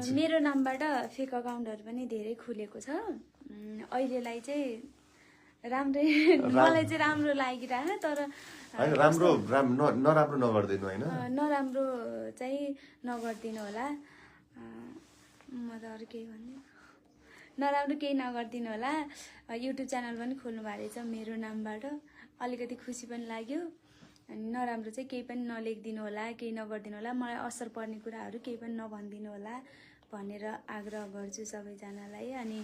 भन्छु। मेरो नामबाट फेक अकाउन्टहरू पनि धेरै खुलेको छ। अहिलेलाई चाहिँ राम्रै मलाई चाहिँ राम्रो लागिरहेको तर हैन राम्रो नराम्रो नगर्दिनु हैन। नराम्रो चाहिँ नगर्दिनु होला। म त अरू केही भन्दिनँ। नराम्रो केही नगर्दिनु होला। युट्युब च्यानल पनि खोल्नु भएको रहेछ मेरो नामबाट, अलिकति खुसी पनि लाग्यो। अनि नराम्रो चाहिँ केही पनि नलेखिदिनु होला, केही नगरिदिनु होला, मलाई असर पर्ने कुराहरू केही पनि नभनिदिनु होला भनेर आग्रह गर्छु सबैजनालाई। अनि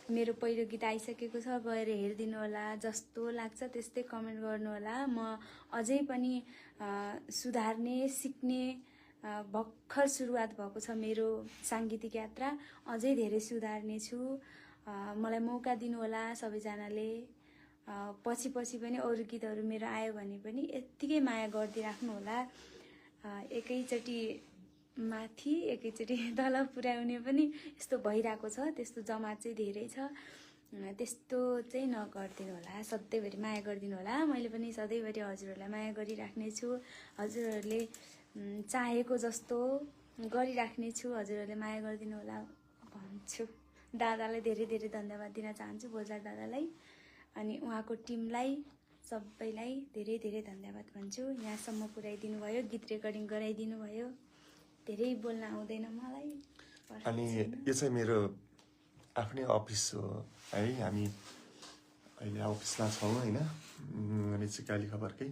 मेरो पहिलो गीत आइसकेको छ, गएर हेरिदिनु होला। जस्तो लाग्छ त्यस्तै कमेन्ट गर्नु होला। म अझै पनि सुधार्ने, सिक्ने, भर्खर सुरुवात भएको छ मेरो साङ्गीतिक यात्रा। अझै धेरै सुधार्ने छु। मलाई मौका दिनु होला सबैजनाले। पछि पनि अरू गीतहरू मेरो आयो भने पनि यत्तिकै माया गरिदिराख्नु होला। एकैचोटि माथि एकैचोटि तल पुर्याउने पनि यस्तो भइरहेको छ। त्यस्तो जमात चाहिँ धेरै छ। त्यस्तो चाहिँ नगरिदिनु होला। सधैँभरि माया गरिदिनु होला। मैले पनि सधैँभरि हजुरहरूलाई माया गरिराख्ने छु। हजुरहरूले चाहेको जस्तो गरिराख्ने छु। हजुरहरूले माया गरिदिनु होला भन्छु। दादालाई धेरै धेरै धन्यवाद दिन चाहन्छु, बोजार दादालाई अनि उहाँको टिमलाई, सबैलाई धेरै धेरै धन्यवाद भन्छु। यहाँसम्म पुर्याइदिनु भयो, गीत रेकर्डिङ गराइदिनु भयो। धेरै बोल्न आउँदैन मलाई। अनि यो चाहिँ मेरो आफ्नै अफिस हो है। हामी अहिले अफिसमा छौँ हैन। अनि चाहिँ काली खबरकै